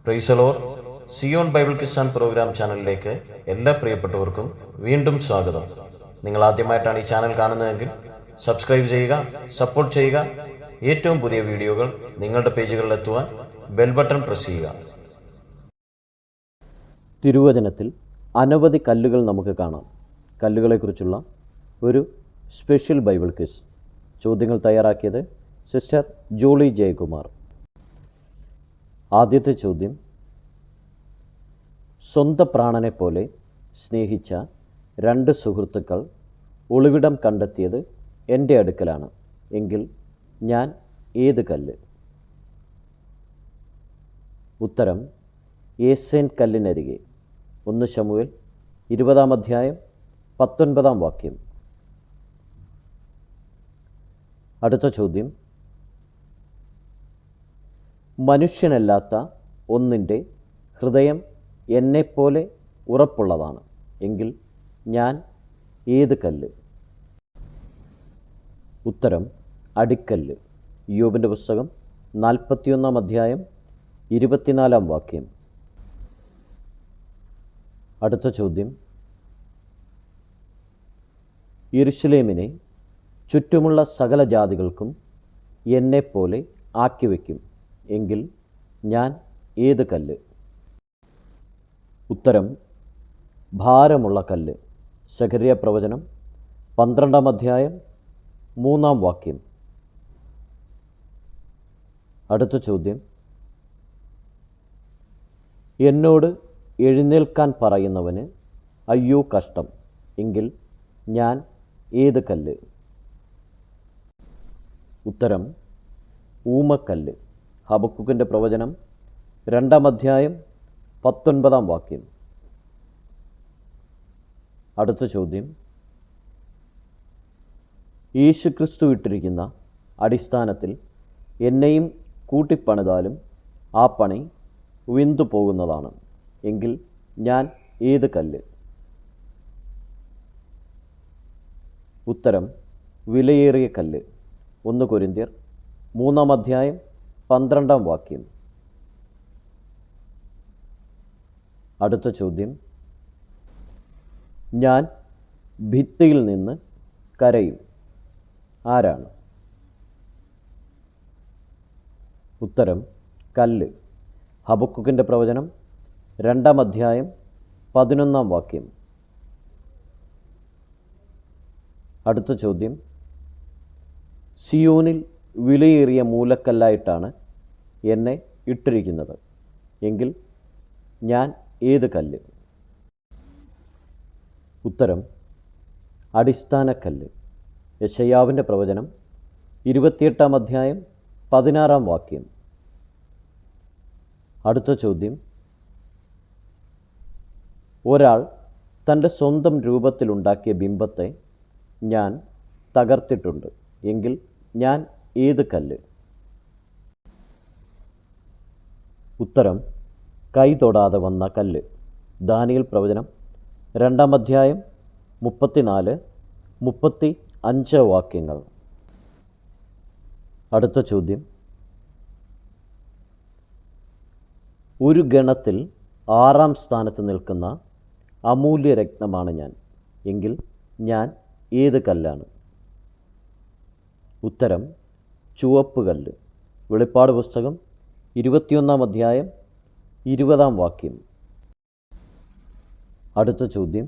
Price the lord. Zion Bible Kisan programme ചാനലിലേക്ക് എല്ലാ പ്രിയപ്പെട്ടവർക്കും വീണ്ടും സ്വാഗതം. നിങ്ങൾ ആദ്യമായിട്ടാണ് ഈ ചാനൽ കാണുന്നതെങ്കിൽ സബ്സ്ക്രൈബ് ചെയ്യുക, സപ്പോർട്ട് ചെയ്യുക. ഏറ്റവും പുതിയ വീഡിയോകൾ നിങ്ങളുടെ പേജുകളിൽ എത്തുവാൻ ബെൽ ബട്ടൺ പ്രസ് ചെയ്യുക. തിരുവചനത്തിൽ അനവധി കല്ലുകൾ നമുക്ക് കാണാം. കല്ലുകളെക്കുറിച്ചുള്ള ഒരു സ്പെഷ്യൽ ബൈബിൾ ക്വിസ്. ചോദ്യങ്ങൾ തയ്യാറാക്കിയത് സിസ്റ്റർ ജോളി ജയകുമാർ. ആദ്യത്തെ ചോദ്യം: സ്വന്തം പ്രാണനെ പോലെ സ്നേഹിച്ച രണ്ട് സുഹൃത്തുക്കൾ ഒളിവിടം കണ്ടെത്തിയത് എൻ്റെ അടുക്കലാണ് എങ്കിൽ ഞാൻ ഏത് കല്ല്? ഉത്തരം: ഏസേൻ കല്ലിനരികെ. 1 ശമൂവേൽ 20-ാം അധ്യായം 19-ാം വാക്യം. അടുത്ത ചോദ്യം: മനുഷ്യനല്ലാത്ത ഒന്നിൻ്റെ ഹൃദയം എന്നെപ്പോലെ ഉറപ്പുള്ളതാണ് എങ്കിൽ ഞാൻ ഏത് കല്ല്? ഉത്തരം: അടിക്കല്ല്. യോബിൻ്റെ പുസ്തകം 41-ാം അധ്യായം 24-ാം വാക്യം. അടുത്ത ചോദ്യം: യെരുശലേമിനെ ചുറ്റുമുള്ള സകല ജാതികൾക്കും എന്നെപ്പോലെ ആക്കിവെക്കും എങ്കിൽ ഞാൻ ഏത് കല്ല്? ഉത്തരം: ഭാരമുള്ള കല്ല്. സെഖര്യാ പ്രവചനം 12-ാം അധ്യായം 3-ാം വാക്യം. അടുത്ത ചോദ്യം: എന്നോട് എഴുന്നേൽക്കാൻ പറയുന്നവന് അയ്യോ കഷ്ടം എങ്കിൽ ഞാൻ ഏത് കല്ല്? ഉത്തരം: ഊമക്കല്ല്. ഹബക്കൂക്കിൻ്റെ പ്രവചനം 2-ാം അധ്യായം 19-ാം വാക്യം. അടുത്ത ചോദ്യം: യേശുക്രിസ്തു ഇട്ടിരിക്കുന്ന അടിസ്ഥാനത്തിൽ എന്നെയും കൂട്ടിപ്പണിതാലും ആ പണി വെന്തു പോകുന്നതാണ് എങ്കിൽ ഞാൻ ഏത് കല്ല്? ഉത്തരം: വിലയേറിയ കല്ല്. 1 കൊരിന്ത്യർ 3-ാം അധ്യായം 12-ാം വാക്യം. അടുത്ത ചോദ്യം: ഞാൻ ഭിത്തിയിൽ നിന്ന് കരയും ആരാണ്? ഉത്തരം: കല്ല്. ഹബക്കൂക്കിൻ്റെ പ്രവചനം 2-ാം അധ്യായം 11-ാം വാക്യം. അടുത്ത ചോദ്യം: സിയോനിൽ വിലയേറിയ മൂലക്കല്ലായിട്ടാണ് എന്നെ ഇട്ടിരിക്കുന്നത് എങ്കിൽ ഞാൻ ഏത് കല്ല്? ഉത്തരം: അടിസ്ഥാനക്കല്ല്. യെശയ്യാവിൻ്റെ പ്രവചനം 28-ാം അധ്യായം 16-ാം വാക്യം. അടുത്ത ചോദ്യം: ഒരാൾ തൻ്റെ സ്വന്തം രൂപത്തിലുണ്ടാക്കിയ ബിംബത്തെ ഞാൻ തകർത്തിട്ടുണ്ട് എങ്കിൽ ഞാൻ ഏത് കല്ല്? ഉത്തരം: കൈ തൊടാതെ വന്ന കല്ല്. ദാനിയേൽ പ്രവചനം 2-ാം അധ്യായം 34-35 വാക്യങ്ങൾ. അടുത്ത ചോദ്യം: ഒരു ഗണത്തിൽ 6-ാം സ്ഥാനത്ത് നിൽക്കുന്ന അമൂല്യ രത്നമാണ് ഞാൻ എങ്കിൽ ഞാൻ ഏത് കല്ലാണ്? ഉത്തരം: ചുവപ്പ് കല്ല്. വെളിപ്പാട് പുസ്തകം 21-ാം അധ്യായം 20-ാം വാക്യം. അടുത്ത ചോദ്യം: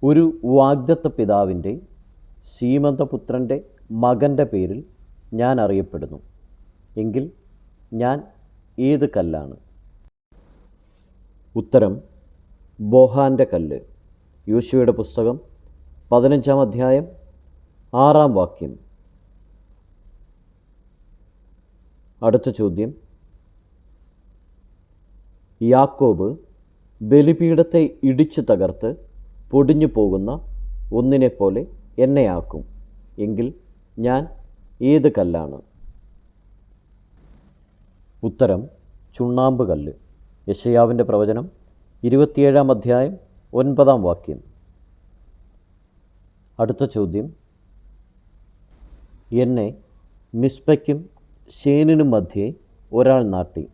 ഒരു വാഗ്ദത്ത പിതാവിൻ്റെ സീമന്തപുത്രൻ്റെ മകൻ്റെ പേരിൽ ഞാൻ അറിയപ്പെടുന്നു എങ്കിൽ ഞാൻ ഏത് കല്ലാണ്? ഉത്തരം: ബോഹാൻ്റെ കല്ല്. യോശുവയുടെ പുസ്തകം 15-ാം അധ്യായം 6-ാം വാക്യം. അടുത്ത ചോദ്യം: യാക്കോബ് ബലിപീഠത്തെ ഇടിച്ചു തകർത്ത് പൊടിഞ്ഞു പോകുന്ന ഒന്നിനെപ്പോലെ എന്നെയാക്കും എങ്കിൽ ഞാൻ ഏത് കല്ലാണ്? ഉത്തരം: ചുണ്ണാമ്പ് കല്ല്. യെശയ്യാവിൻ്റെ പ്രവചനം 27-ാം അധ്യായം 9-ാം വാക്യം. അടുത്ത ചോദ്യം: എന്നെ മിസ്പയ്ക്കും ശേനിനും മധ്യേ ഒരാൾ നാട്ടി.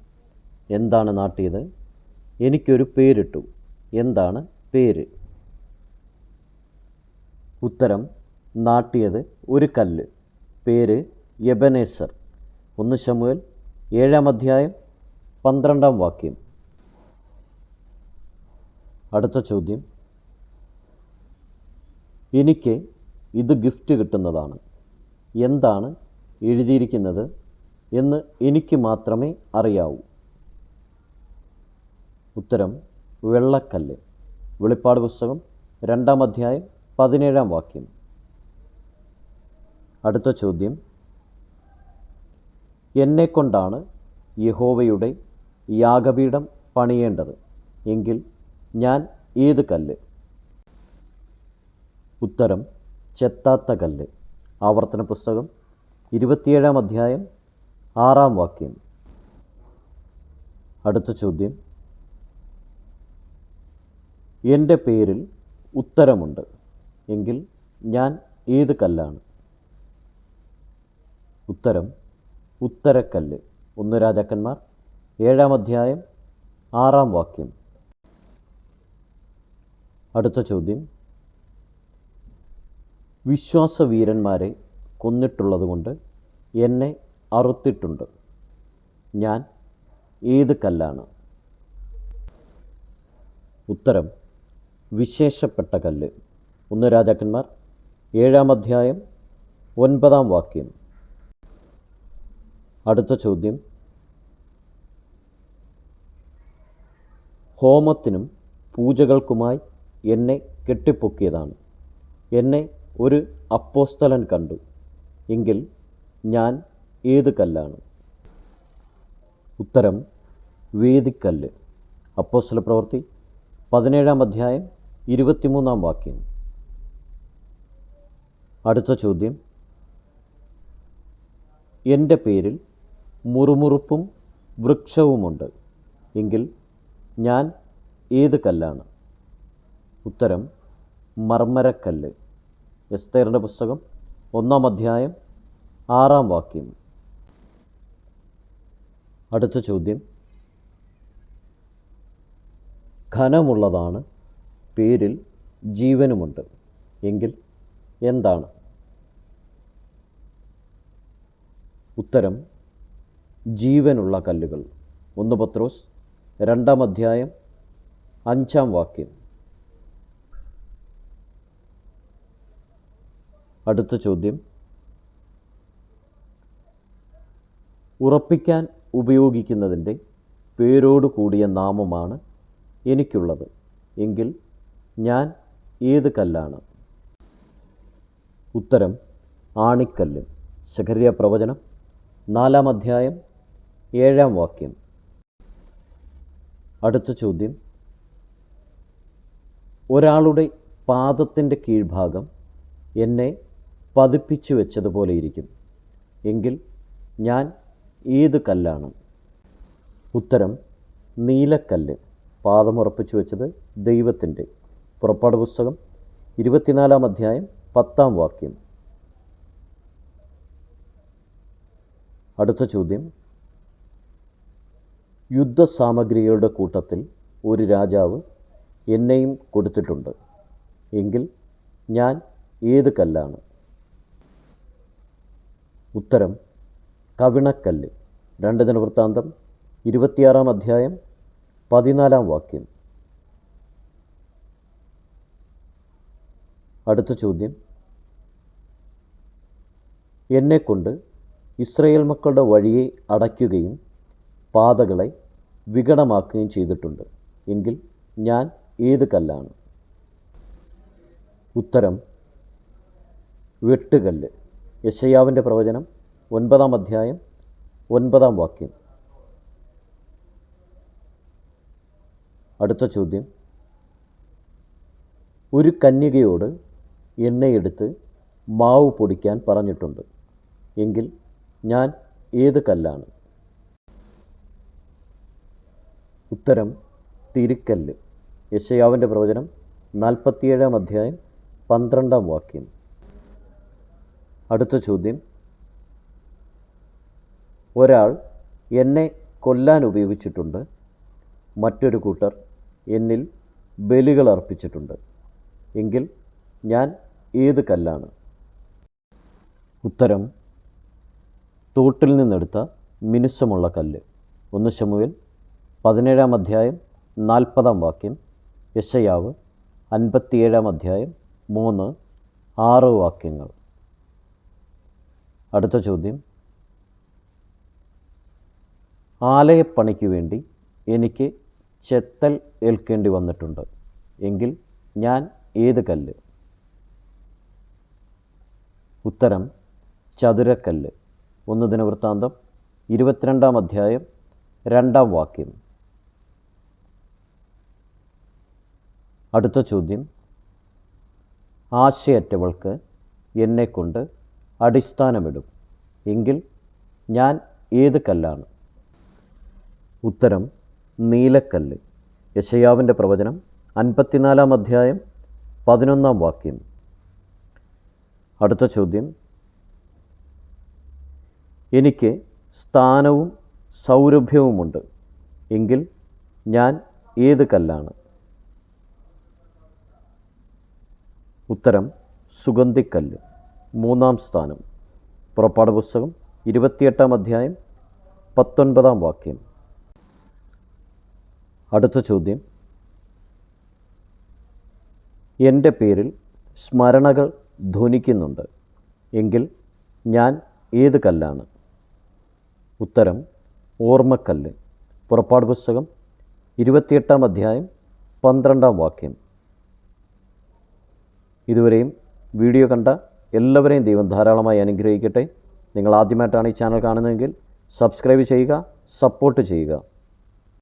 എന്താണ് നാട്ടിയത്? എനിക്കൊരു പേരിട്ടു. എന്താണ് പേര്? ഉത്തരം: നാട്ടിയത് ഒരു കല്ല്. പേര് എബനേസർ. 1 ശമൂവേൽ 7-ാം അധ്യായം 12-ാം വാക്യം. അടുത്ത ചോദ്യം: എനിക്ക് ഇത് ഗിഫ്റ്റ് കിട്ടുന്നതാണ്. എന്താണ് എഴുതിയിരിക്കുന്നത് എന്ന് എനിക്ക് മാത്രമേ അറിയാവൂ. ഉത്തരം: വെള്ളക്കല്ല്. വെളിപ്പാട് പുസ്തകം 2-ാം അധ്യായം 17-ാം വാക്യം. അടുത്ത ചോദ്യം: എന്നെക്കൊണ്ടാണ് യഹോവയുടെ യാഗപീഠം പണിയേണ്ടത് എങ്കിൽ ഞാൻ ഏത് കല്ല്? ഉത്തരം: ചെത്താത്ത കല്ല്. ആവർത്തന പുസ്തകം 27-ാം അധ്യായം 6-ാം വാക്യം. അടുത്ത ചോദ്യം: എൻ്റെ പേരിൽ ഉത്തരമുണ്ട് എങ്കിൽ ഞാൻ ഏത് കല്ലാണ്? ഉത്തരം: ഉത്തരക്കല്ല്. 1 രാജാക്കന്മാർ 7-ാം അധ്യായം 6-ാം വാക്യം. അടുത്ത ചോദ്യം: വിശ്വാസവീരന്മാരെ കൊന്നിട്ടുള്ളതുകൊണ്ട് എന്നെ അറുത്തിട്ടുണ്ട്. ഞാൻ ഏത് കല്ലാണ്? ഉത്തരം: വിശേഷപ്പെട്ട കല്ല്. 1 രാജാക്കന്മാർ 7-ാം അധ്യായം 9-ാം വാക്യം. അടുത്ത ചോദ്യം: ഹോമത്തിനും പൂജകൾക്കുമായി എന്നെ കെട്ടിപ്പൊക്കിയതാണ്. എന്നെ ഒരു അപ്പോസ്തലൻ കണ്ടു എങ്കിൽ ഞാൻ ഏത് കല്ലാണ്? ഉത്തരം: വേദിക്കല്ല്. അപ്പോസ്തലപ്രവൃത്തി 17-ാം അധ്യായം 23-ാം വാക്യം. അടുത്ത ചോദ്യം: എൻ്റെ പേരിൽ മുറുമുറുപ്പും വൃക്ഷവുമുണ്ട് എങ്കിൽ ഞാൻ ഏത് കല്ലാണ്? ഉത്തരം: മർമ്മരക്കല്ല്. എസ്തേറിൻ്റെ പുസ്തകം 1-ാം അധ്യായം 6-ാം വാക്യം. അടുത്ത ചോദ്യം: ഘനമുള്ളതാണ്, പേരിൽ ജീവനുമുണ്ട് എങ്കിൽ എന്താണ്? ഉത്തരം: ജീവനുള്ള കല്ലുകൾ. 1 പത്രോസ് 2-ാം അധ്യായം 5-ാം വാക്യം. അടുത്ത ചോദ്യം: ഉറപ്പിക്കാൻ ഉപയോഗിക്കുന്നതിൻ്റെ പേരോട് കൂടിയ നാമമാണ് എനിക്കുള്ളത് എങ്കിൽ ഞാൻ ഏത് കല്ലാണ്? ഉത്തരം: ആണിക്കല്ല്. സെഖര്യാ പ്രവചനം 4-ാം അധ്യായം 7-ാം വാക്യം. അടുത്ത ചോദ്യം: ഒരാളുടെ പാദത്തിൻ്റെ കീഴ്ഭാഗം എന്നെ പതിപ്പിച്ചു വെച്ചതുപോലെ ഇരിക്കും എങ്കിൽ ഞാൻ ഏത് കല്ലാണ്? ഉത്തരം: നീലക്കല്ല്. പാദമുറപ്പിച്ചു വെച്ചത് ദൈവത്തിൻ്റെ. പുറപ്പാട് പുസ്തകം 24-ാം അധ്യായം 10-ാം വാക്യം. അടുത്ത ചോദ്യം: യുദ്ധസാമഗ്രികളുടെ കൂട്ടത്തിൽ ഒരു രാജാവ് എന്നെയും കൊടുത്തിട്ടുണ്ട് എങ്കിൽ ഞാൻ ഏത് കല്ലാണ്? ഉത്തരം: കവിണക്കല്ല്. 2 ദിനവൃത്താന്തം 26-ാം അധ്യായം 14-ാം വാക്യം. അടുത്ത ചോദ്യം: എന്നെക്കൊണ്ട് ഇസ്രായേൽ മക്കളുടെ വഴിയെ അടയ്ക്കുകയും പാതകളെ വികടമാക്കുകയും ചെയ്തിട്ടുണ്ട് എങ്കിൽ ഞാൻ ഏത് കല്ലാണ്? ഉത്തരം: വെട്ടുകല്ല്. യെശയ്യാവിൻ്റെ പ്രവചനം 9-ാം അധ്യായം 9-ാം വാക്യം. അടുത്ത ചോദ്യം: ഒരു കന്യകയോട് എണ്ണയെടുത്ത് മാവ് പൊടിക്കാൻ പറഞ്ഞിട്ടുണ്ട് എങ്കിൽ ഞാൻ ഏത് കല്ലാണ്? ഉത്തരം: തിരുക്കല്ല്. യെശയ്യാവിൻ്റെ പ്രവചനം 47-ാം അധ്യായം 12-ാം വാക്യം. അടുത്ത ചോദ്യം: ഒരാൾ എന്നെ കൊല്ലാൻ ഉപയോഗിച്ചിട്ടുണ്ട്. മറ്റൊരു കൂട്ടർ എന്നിൽ ബലികൾ അർപ്പിച്ചിട്ടുണ്ട്. എങ്കിൽ ഞാൻ ഏത് കല്ലാണ്? ഉത്തരം തോട്ടിൽ നിന്നെടുത്ത മിനുസമുള്ള കല്ല്. 1 ശമൂവേൽ 17 അധ്യായം 40 വാക്യം, യെശയ്യാവ് 57 അധ്യായം 3, 6 വാക്യങ്ങൾ. അടുത്ത ചോദ്യം, ആലയപ്പണിക്ക് വേണ്ടി എനിക്ക് ചെത്തൽ ഏൽക്കേണ്ടി വന്നിട്ടുണ്ട്. എങ്കിൽ ഞാൻ ഏത് കല്ല്? ഉത്തരം ചതുരക്കല്ല്. 1 ദിനവൃത്താന്തം 22 അധ്യായം 2 വാക്യം. അടുത്ത ചോദ്യം, ആശയറ്റവൾക്ക് എന്നെക്കൊണ്ട് അടിസ്ഥാനമിടും. എങ്കിൽ ഞാൻ ഏത് കല്ലാണ്? ഉത്തരം നീലക്കല്ല്. യെശയ്യാവിൻ്റെ പ്രവചനം 54 അധ്യായം 11 വാക്യം. അടുത്ത ചോദ്യം, എനിക്ക് സ്ഥാനവും സൗരഭ്യവുമുണ്ട്. എങ്കിൽ ഞാൻ ഏത് കല്ലാണ്? ഉത്തരം സുഗന്ധിക്കല്ല്. 3 സ്ഥാനം. പുറപ്പാട് പുസ്തകം 28 അധ്യായം 19 വാക്യം. അടുത്ത ചോദ്യം, എൻ്റെ പേരിൽ സ്മരണകൾ ധ്വനിക്കുന്നുണ്ട്. എങ്കിൽ ഞാൻ ഏത് കല്ലാണ്? ഉത്തരം ഓർമ്മക്കല്ല്. പുറപ്പാട് പുസ്തകം 28 അധ്യായം 12 വാക്യം. ഇതുവരെയും വീഡിയോ കണ്ട എല്ലാവരെയും ദൈവം ധാരാളമായി അനുഗ്രഹിക്കട്ടെ. നിങ്ങൾ ആദ്യമായിട്ടാണ് ഈ ചാനൽ കാണുന്നതെങ്കിൽ സബ്സ്ക്രൈബ് ചെയ്യുക, സപ്പോർട്ട് ചെയ്യുക.